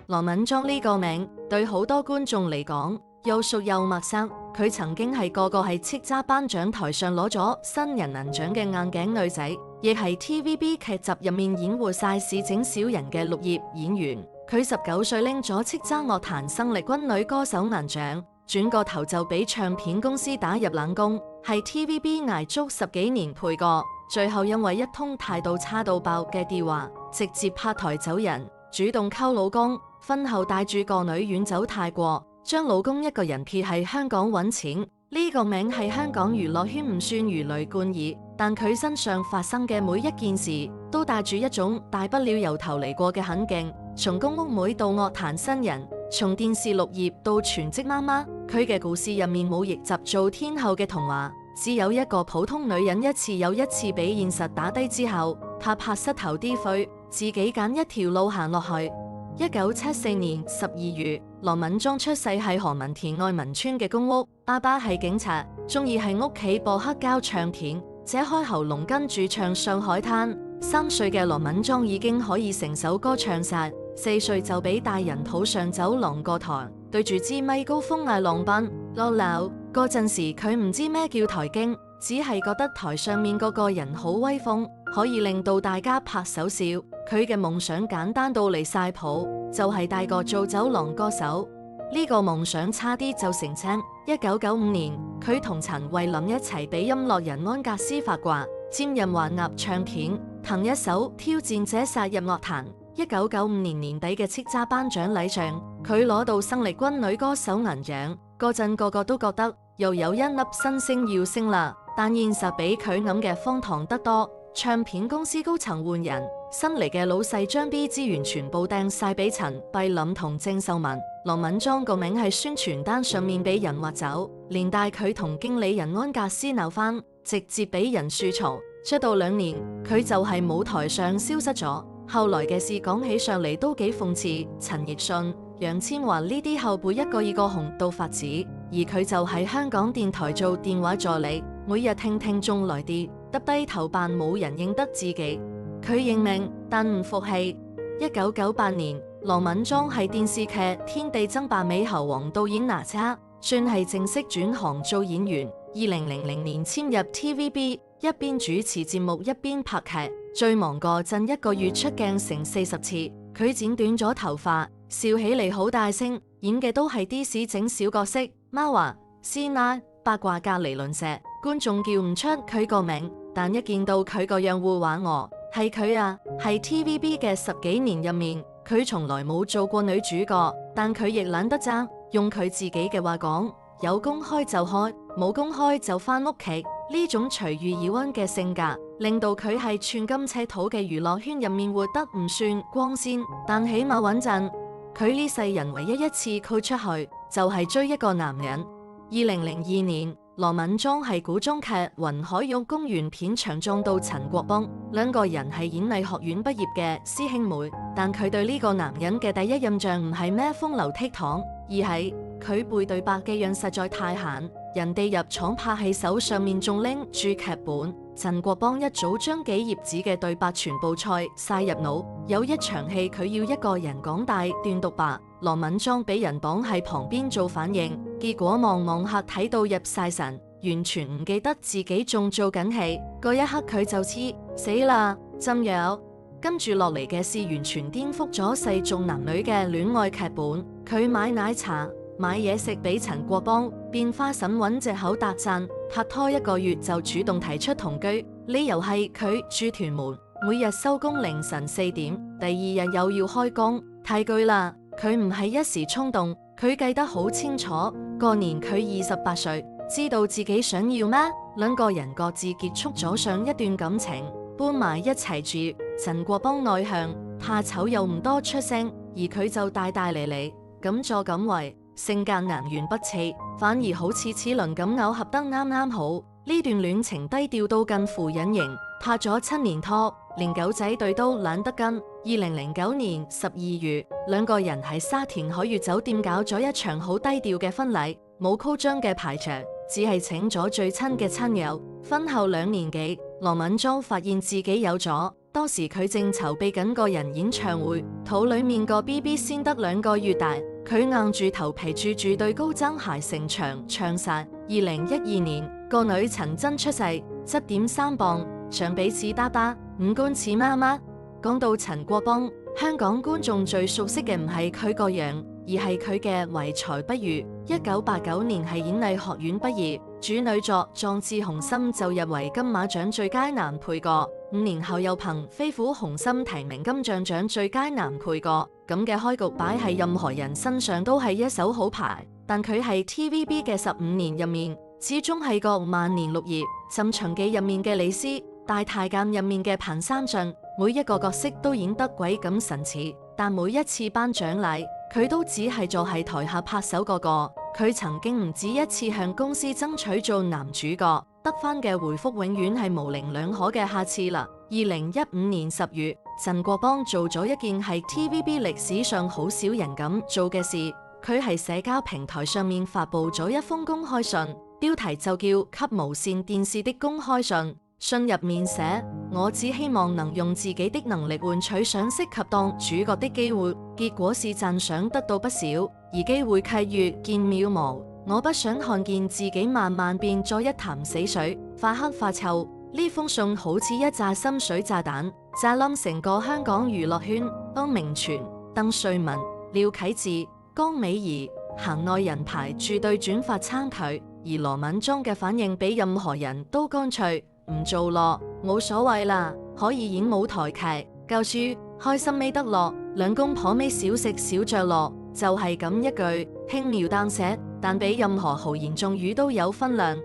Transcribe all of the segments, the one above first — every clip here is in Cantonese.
羅敏莊呢個名對好多觀眾嚟講又熟又陌生。佢曾經係個叱咤頒獎台上攞咗新人銀獎嘅硬頸女仔，亦係 TVB 劇集入面演活晒市井小人嘅綠葉演員。佢19歲拎咗叱咤樂壇生力軍女歌手銀獎，轉個頭就俾唱片公司打入冷宮，係 TVB 捱足10幾年配角，最後因為一通態度差到爆嘅電話，直接拍台走人，主動溝老公，婚後帶住個女遠走泰國，將老公一個人撇喺香港揾錢。呢個名喺香港娛樂圈唔算如雷貫耳，但佢身上發生嘅每一件事都帶住一種大不了由頭嚟過嘅狠勁。從公屋妹到樂壇新人，從電視綠葉到全職媽媽，佢嘅故事入面冇逆襲做天后嘅童話，只有一個普通女人一次又一次俾現實打低之後，拍膝頭啲灰，自己揀一條路行落去。1974年12月，羅敏莊出世喺何文田愛民村嘅公屋，爸爸係警察，中意喺屋企播黑膠唱片，扯開喉嚨跟住唱《上海灘》。3歲嘅羅敏莊已經可以成首歌唱晒，4歲就俾大人抱上走廊過台，對住支咪高峰嗌浪奔落樓。嗰陣時佢唔知咩叫台京，只係覺得台上面嗰個人好威風，可以令到大家拍手笑。佢嘅夢想簡單到離晒譜，就係大個做走廊歌手。呢個夢想差啲就成真。1995年，佢同陳慧琳一齊俾音樂人安格斯發掘，簽任華納唱片，憑一首《挑戰者》殺入樂壇。1995年年底嘅叱咤頒獎禮上，佢攞到生力軍女歌手銀獎。嗰陣個個都覺得又有一粒新星要升啦，但現實比佢諗嘅荒唐得多。唱片公司高層換人，新嚟嘅老細將 B 資源全部掟晒俾陳慧琳同鄭秀文。羅敏莊個名喺宣傳單上面俾人挖走，連帶佢同經理人安格斯鬧翻，直接俾人樹嘈。出道2年，佢就係舞台上消失咗。後來嘅事講起上嚟都幾諷刺，陳奕迅、楊千嬅呢啲後輩一個紅到發紫，而佢就喺香港電台做電話助理，每日聽眾來電，耷低頭扮冇人認得自己。佢認命，但唔服氣。1998年，羅敏莊喺電視劇《天地爭霸美猴王》導演哪吒，算係正式轉行做演員。2000年簽入 TVB， 一邊主持節目一邊拍劇，最忙嗰陣1個月出鏡成40次。佢剪短咗頭髮，笑起嚟好大聲，演嘅都係啲市井小角色，媽話、師奶、八卦隔離鄰舍，觀眾叫唔出佢個名，但一見到佢個樣會話我係佢啊。係 TVB 嘅10幾年入面，佢從來冇做過女主角，但佢亦懶得爭，用佢自己嘅話講，有公開就開，冇公開就返屋企。呢種隨遇而安嘅性格，令到佢係寸金尺土嘅娛樂圈入面活得唔算光鮮，但起碼穩陣。佢呢世人唯一一次豁出去，就係追一個男人。2002年，羅敏莊係古裝劇《雲海玉公園》片場撞到陳國邦，兩個人係演藝學院畢業嘅師兄妹，但佢對呢個男人嘅第一印象唔係咩風流倜儻，而係佢背對白嘅樣實在太閒。人哋入廠拍戲手上面仲拎住劇本，陳國邦一早將幾頁紙嘅對白全部塞晒入腦。有一場戲佢要一個人講大段獨白，羅敏莊俾人綁喺旁邊做反應，結果望客睇到入晒神，完全唔記得自己仲做緊戲。嗰一刻佢就知死啦，浸藥。跟住落嚟嘅事完全顛覆咗世俗男女嘅戀愛劇本。佢買奶茶買嘢食俾陳國邦，變花嬸揾藉口搭訕，拍拖1個月就主動提出同居，理由係佢住屯門，每日收工凌晨4點，第2日又要開工，太攰啦。佢唔係一時衝動，佢計得好清楚。嗰年佢28歲，知道自己想要咩，兩個人各自結束咗上一段感情，搬埋一齊住。陳國邦內向，怕醜又唔多出聲，而佢就大大咧咧，敢作敢為。性格南轅北轍，反而好似齒輪咁咬合得啱啱好。呢段戀情低調到近乎隱形，拍咗7年拖，連狗仔隊都懶得跟。2009年12月，兩個人喺沙田海悅酒店搞咗一場好低調嘅婚禮，冇誇張嘅排場，只係請咗最親嘅親友。婚後2年幾，羅敏莊發現自己有咗當時佢正籌備緊個人演唱會，肚裏面個 BB 先得2個月大，佢硬住頭皮著住對高踭鞋成場唱晒。2012年個女陳真出世，7.3磅，長臂似爸爸，五官似媽媽。講到陳國邦，香港觀眾最熟悉嘅唔係佢個樣，而係佢嘅懷才不遇。1989年係演藝學院畢業，主女作《壯志雄心》就入圍金馬獎最佳男配角。5年後又憑《飛虎雄心》提名金像獎最佳男配角。咁嘅開局擺喺任何人身上都係一手好牌，但佢係 TVB 嘅15年入面，始終係個萬年綠葉。尋秦記入面嘅李斯，大太監入面嘅彭三俊，每一個角色都演得鬼咁神似，但每一次頒獎禮，佢都只係坐喺台下拍手個個。佢曾經唔止一次向公司爭取做男主角，得返嘅回覆永遠係模棱兩可嘅下次啦。2015年10月，陳國邦做咗一件係 TVB 歷史上好少人咁做嘅事，佢喺社交平台上面發佈咗一封公開信，標題就叫《給無線電視的公開信》。信入面寫：我只希望能用自己的能力換取賞識及當主角的機會，結果是讚賞得到不少，而機會契遇見渺無。我不想看見自己慢慢變作一潭死水，發黑發臭。呢封信好似一炸深水炸彈，炸冧成個香港娛樂圈。當明荃、鄧瑞文、廖啟智、江美儀、行內人排住隊轉發撐佢，而羅敏莊嘅反應比任何人都乾脆。唔做咯，冇所謂啦，可以演舞台劇、教書，開心未得咯，兩公婆咪少食少着咯，就係咁一句輕描淡寫，但比任何豪言壯語都有分量。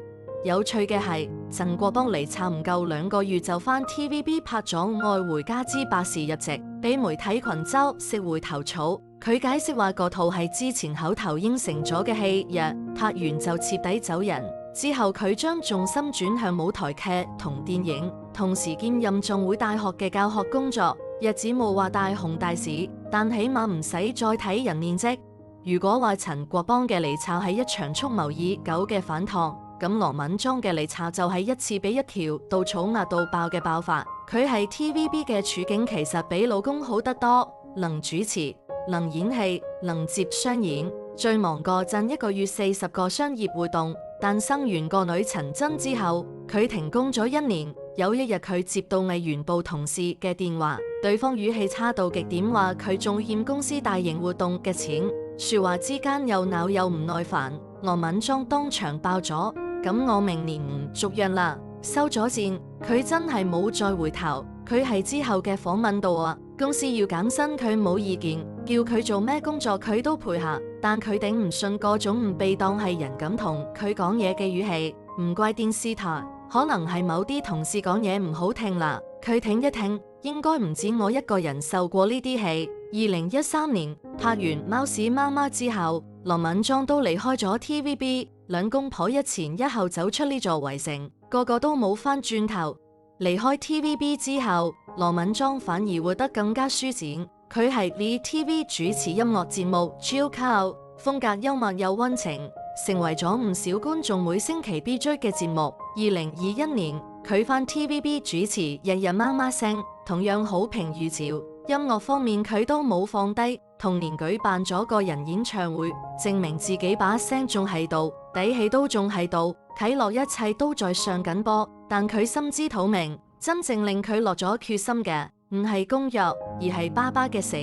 有趣嘅係，陳國邦嚟差唔夠2個月就返 TVB 拍咗《愛回家之百事入席》，俾媒體群嘲食回頭草。佢解釋話嗰套係之前口頭應承咗嘅戲，拍完就徹底走人。之後佢將重心轉向舞台劇同電影，同時兼任仲會大學嘅教學工作。日子冇話大紅大紫，但起碼唔使再睇人面積。如果話陳國邦嘅離巢係一場蓄謀已久嘅反撲，咁羅敏莊嘅離巢就係一次比一條稻草壓到爆嘅爆發。佢係 TVB 嘅處境其實比老公好得多，能主持，能演戲，能接商演，最忙嗰陣1個月40個商業活動。但生完個女陳真之後，佢停工咗1年。有一日佢接到藝員部同事嘅電話，對方語氣差到極點，話佢仲欠公司大型活動嘅錢。說話之間又鬧又唔耐煩，羅敏莊當場爆咗：咁我明年唔續約啦，收咗線。佢真係冇再回頭。佢係之後嘅訪問度話，公司要減薪佢冇意見，叫佢做咩工作佢都配合，但佢頂唔順嗰種唔被當係人咁同佢講嘢嘅語氣。唔怪電視台，可能係某啲同事講嘢唔好聽啦。佢挺一挺，應該唔止我一個人受過呢啲氣。2013年拍完《貓屎媽媽》之後，羅敏莊都離開咗 TVB， 兩公婆一前一後走出呢座圍城，個個都冇返轉頭。離開 TVB 之後，羅敏莊反而活得更加舒展。佢係 ViuTV 主持音樂節目 Chill Cow， 風格幽默又溫情，成為咗唔少觀眾每星期必追嘅節目。2021年，佢返 TVB 主持《日日媽媽聲》，同樣好評如潮。音樂方面佢都冇放低，同年舉辦咗個人演唱會，證明自己把聲仲喺度，底氣都仲喺度，睇落一切都在上緊波。但佢心知肚明，真正令佢落咗決心嘅唔係工作，而係爸爸嘅死。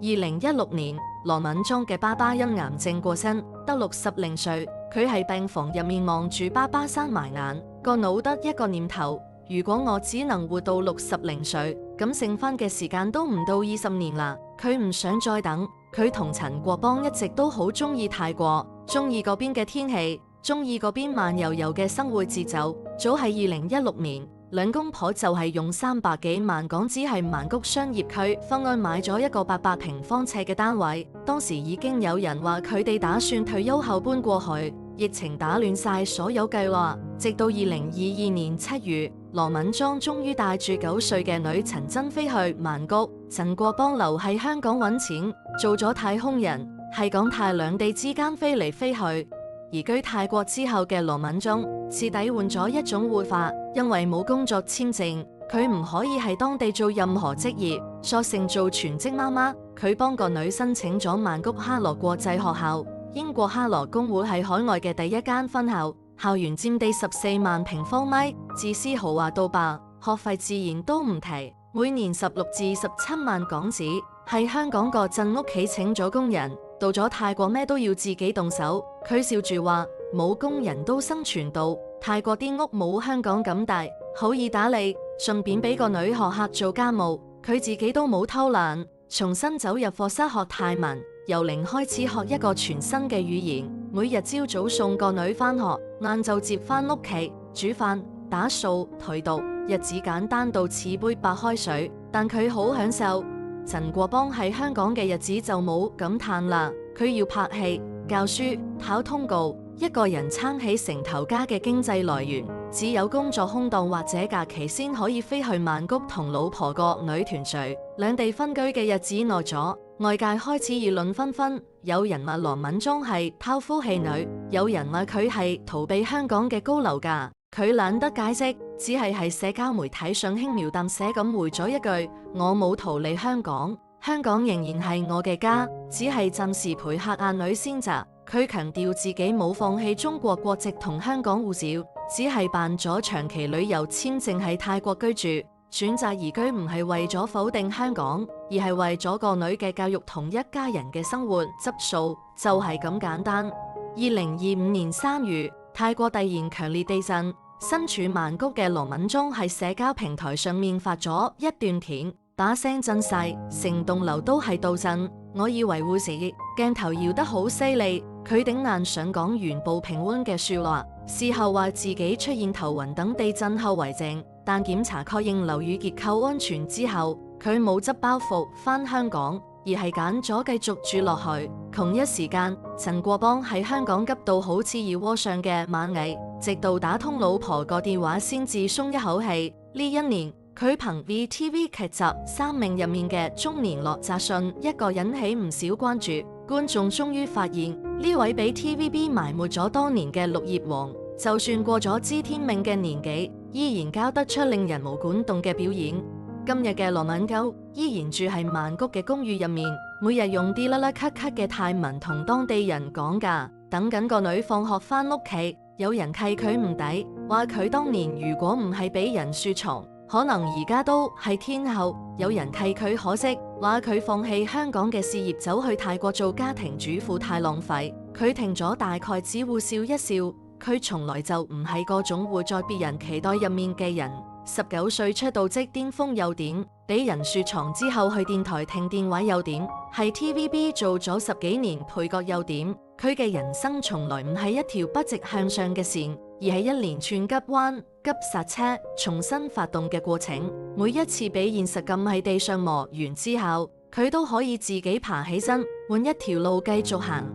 2016年，羅敏莊嘅爸爸因癌症過身，得60歲。佢喺病房入面望住爸爸閂埋眼，個腦得一個念頭：如果我只能活到60歲，咁剩翻嘅時間都唔到20年啦。佢唔想再等。佢同陳國邦一直都好中意泰國，中意嗰邊嘅天氣，中意嗰邊慢悠悠嘅生活節奏。早喺2016年，兩公婆就係用300幾萬港紙喺曼谷商業區方案買咗一個800平方尺嘅單位。當時已經有人話佢哋打算退休後搬過去，疫情打亂晒所有計劃。直到2022年7月，羅敏莊終於帶住9歲嘅女陳真飛去曼谷，陳國邦留喺香港揾錢，做咗太空人，係港泰兩地之間飛嚟飛去。移居泰國之後嘅羅敏莊徹底換咗一種活法，因為冇工作簽證，佢唔可以喺當地做任何職業，索性做全職媽媽。佢幫個女申請咗曼谷哈羅國際學校，英國哈羅公會喺海外嘅第一間分校，校園佔地14萬平方米，自私豪華到爆，學費自然都唔提，每年16至17萬港紙。喺香港個鎮屋企請咗工人，到咗泰國咩都要自己動手。佢笑住話：冇工人都生存到，泰國啲屋冇香港咁大，好易打理，順便俾個女學客做家務。佢自己都冇偷懶，重新走入課室學泰文，由零開始學一個全新嘅語言。每日朝早送個女返學，晏晝接返屋企煮飯、打掃、頹毒，日子簡單到似杯白開水，但佢好享受。陳國邦喺香港嘅日子就冇咁嘆啦，佢要拍戲、教書、跑通告，一個人撐起成頭家嘅經濟來源，只有工作空檔或者假期先可以飛去曼谷同老婆個女團聚。兩地分居嘅日子耐咗，外界開始議論紛紛，有人話羅敏莊係拋夫棄女，有人話佢係逃避香港嘅高樓價。佢懶得解釋，只係喺社交媒體上輕描淡寫咁回咗一句：我冇逃離香港，香港仍然係我嘅家，只係暫時陪客阿女先咋。佢強調自己冇放棄中國國籍同香港護照，只係辦咗長期旅遊簽證喺泰國居住。選擇移居唔係為咗否定香港，而係為咗個女嘅教育同一家人嘅生活質素，就係咁簡單。2025年3月，泰國突然強烈地震。身處曼谷嘅羅敏莊喺社交平台上面發咗一段片，把聲震晒，成棟樓都係倒震。我以為會死，鏡頭搖得好犀利。佢頂硬上講原步平穩嘅說話，事後話自己出現頭暈等地震後遺症，但檢查確認樓宇結構安全之後，佢冇執包袱返香港，而係揀咗繼續住落去。同一時間，陳國邦喺香港急到好似要窩上嘅螞蟻，直到打通老婆個電話先至鬆一口氣。呢一年，佢憑 VTV 劇集《三命》入面嘅中年落札信一個引起唔少關注。觀眾終於發現呢位俾 TVB 埋沒咗多年嘅綠葉王，就算過咗知天命嘅年紀，依然交得出令人毛管動嘅表演。今日嘅羅敏鳩依然住喺曼谷嘅公寓入面，每日用啲甩甩咳咳嘅泰文同當地人講價，等緊個女放學返屋企。有人契佢唔抵，話佢當年如果唔係俾人雪藏，可能而家都係天后。有人契佢可惜，話佢放棄香港嘅事業走去泰國做家庭主婦太浪費。佢停咗大概只會笑一笑，佢從來就唔係嗰種活在別人期待入面嘅人。19歲出道即巔峰又點？俾人雪藏之後去電台聽電話又點？係 TVB 做咗10幾年配角又點？佢嘅人生從來唔係一條不直向上嘅線，而係一連串急彎、急剎車、重新發動嘅過程。每一次俾現實撳喺地上磨完之後，佢都可以自己爬起身，換一條路繼續行。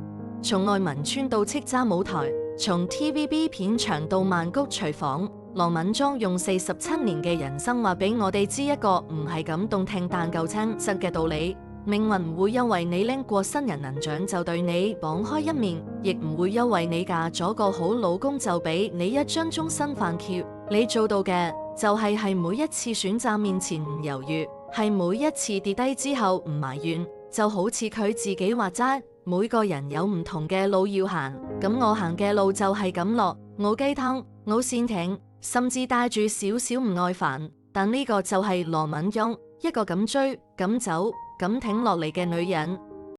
從愛民村到叱咤舞台，從 TVB 片場到曼谷廚房。羅敏莊用47年嘅人生話俾我哋知一個唔係咁動聽但夠青實嘅道理：命運唔會因為你拎過新人能獎就對你網開一面，亦唔會因為你嫁咗個好老公就俾你一張終身飯票。你做到嘅就係每一次選擇面前唔猶豫，係每一次跌低之後唔埋怨。就好似佢自己話齋，每個人有唔同嘅路要行，咁我行嘅路就係咁落，冇雞湯，冇線艇，甚至帶住少少唔愛煩，但呢個就係羅敏莊，一個敢追、敢走、敢挺落嚟嘅女人。